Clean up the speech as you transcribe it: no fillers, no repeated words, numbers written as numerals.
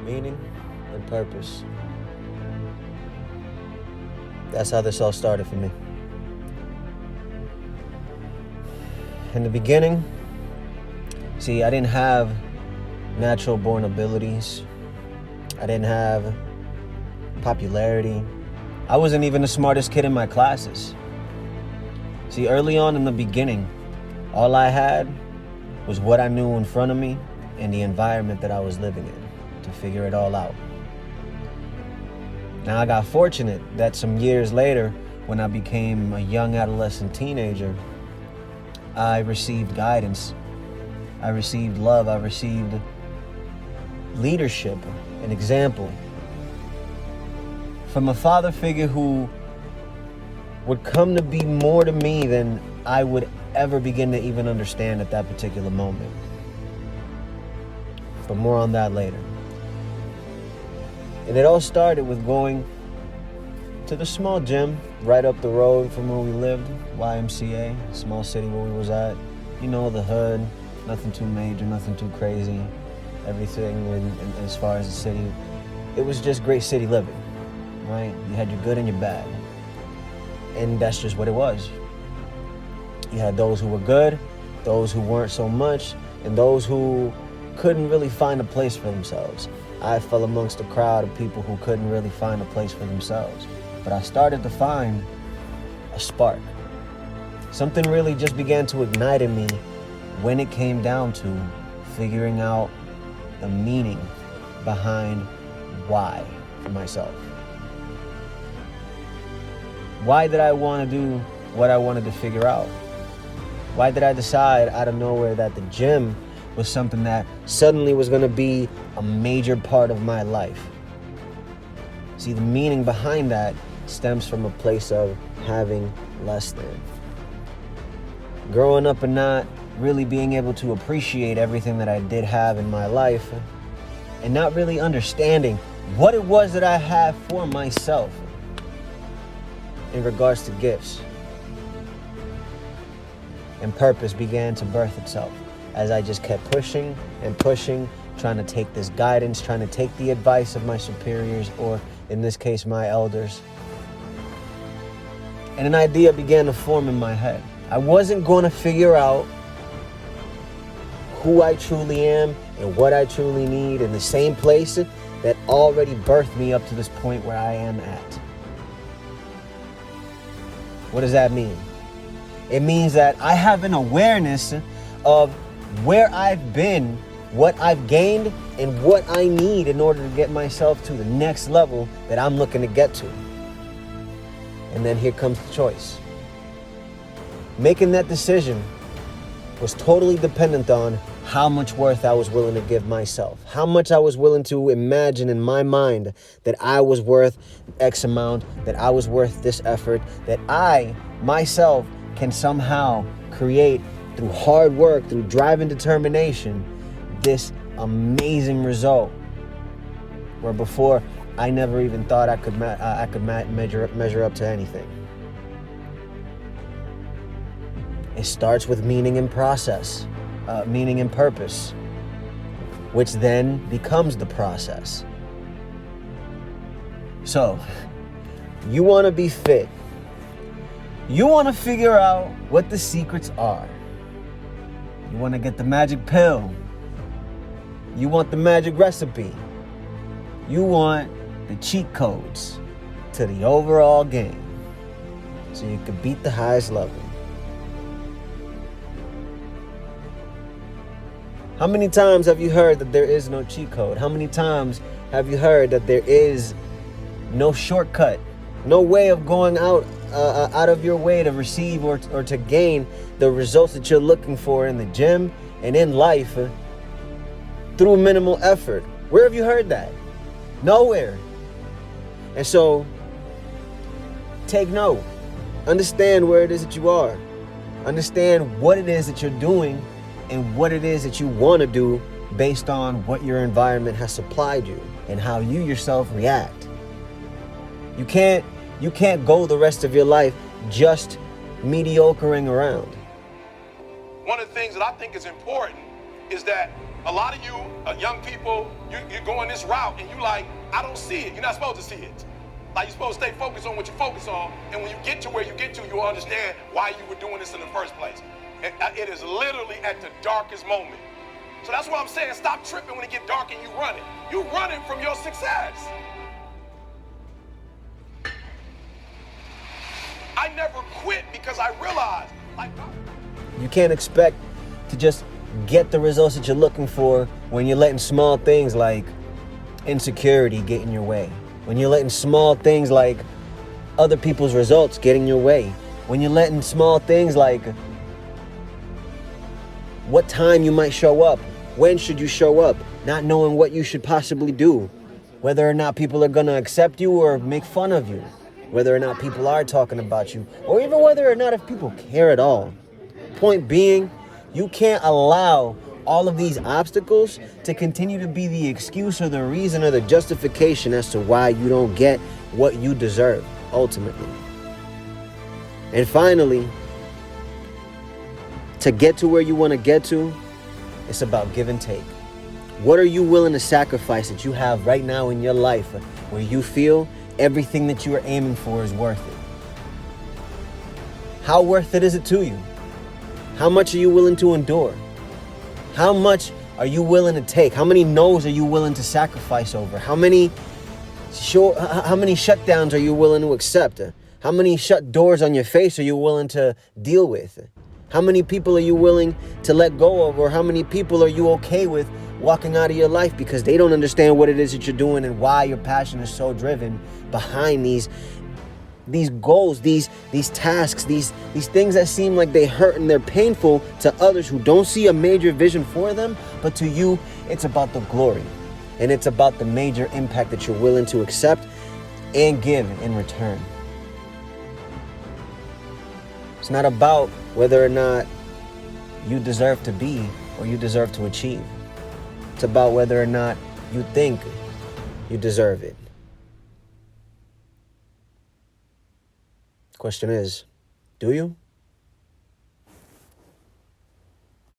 Meaning and purpose. That's how this all started for me. In the beginning, see, I didn't have natural born abilities. I didn't have popularity. I wasn't even the smartest kid in my classes. See, early on in the beginning, all I had was what I knew in front of me and the environment that I was living in to figure it all out. Now, I got fortunate that some years later, when I became a young adolescent teenager, I received guidance. I received love. I received leadership, an example from a father figure who would come to be more to me than I would ever begin to even understand at that particular moment. But more on that later. And it all started with going to the small gym right up the road from where we lived, YMCA, small city where we was at. You know, the hood, nothing too major, nothing too crazy. Everything as far as the city, it was just great city living, right? You had your good and your bad. And that's just what it was. You had those who were good, those who weren't so much, and those who couldn't really find a place for themselves. I fell amongst a crowd of people who couldn't really find a place for themselves. But I started to find a spark. Something really just began to ignite in me when it came down to figuring out the meaning behind why for myself. Why did I want to do what I wanted to figure out? Why did I decide out of nowhere that the gym was something that suddenly was going to be a major part of my life? See, the meaning behind that stems from a place of having less than. Growing up and not really being able to appreciate everything that I did have in my life, and not really understanding what it was that I had for myself in regards to gifts. And purpose began to birth itself as I just kept pushing and pushing, trying to take this guidance, trying to take the advice of my superiors, or in this case, my elders. And an idea began to form in my head. I wasn't going to figure out who I truly am and what I truly need in the same place that already birthed me up to this point where I am at. What does that mean? It means that I have an awareness of where I've been, what I've gained, and what I need in order to get myself to the next level that I'm looking to get to. And then here comes the choice. Making that decision was totally dependent on how much worth I was willing to give myself, how much I was willing to imagine in my mind that I was worth X amount, that I was worth this effort, that I, myself, can somehow create through hard work, through drive and determination, this amazing result. Where before, I never even thought I could measure up to anything. It starts with meaning and process, meaning and purpose, which then becomes the process. So, you want to be fit. You want to figure out what the secrets are. You want to get the magic pill. You want the magic recipe. You want the cheat codes to the overall game so you can beat the highest level. How many times have you heard that there is no cheat code? How many times have you heard that there is no shortcut, no way of going out of your way to receive or to gain the results that you're looking for in the gym and in life through minimal effort? Where have you heard that? Nowhere. And so, take note. Understand where it is that you are. Understand what it is that you're doing and what it is that you want to do based on what your environment has supplied you and how you yourself react. You can't go the rest of your life just mediocring around. One of the things that I think is important is that A lot of you young people, you're going this route and you like, I don't see it. You're not supposed to see it. Like, you're supposed to stay focused on what you focus on, and when you get to where you get to, you'll understand why you were doing this in the first place. It is literally at the darkest moment. So that's why I'm saying stop tripping when it get dark and you running. You running from your success. I never quit because I realized, like, you can't expect to just get the results that you're looking for when you're letting small things like insecurity get in your way. When you're letting small things like other people's results get in your way. When you're letting small things like what time you might show up, when should you show up, not knowing what you should possibly do, whether or not people are gonna accept you or make fun of you, whether or not people are talking about you, or even whether or not if people care at all. Point being, you can't allow all of these obstacles to continue to be the excuse or the reason or the justification as to why you don't get what you deserve, ultimately. And finally, to get to where you want to get to, it's about give and take. What are you willing to sacrifice that you have right now in your life where you feel everything that you are aiming for is worth it? How worth it is it to you? How much are you willing to endure? How much are you willing to take? How many no's are you willing to sacrifice over? How many shutdowns are you willing to accept? How many shut doors on your face are you willing to deal with? How many people are you willing to let go of? Or how many people are you okay with walking out of your life because they don't understand what it is that you're doing and why your passion is so driven behind these goals, these tasks, these things that seem like they hurt and they're painful to others who don't see a major vision for them, but to you, it's about the glory. And it's about the major impact that you're willing to accept and give in return. It's not about whether or not you deserve to be or you deserve to achieve. It's about whether or not you think you deserve it. Question is, do you?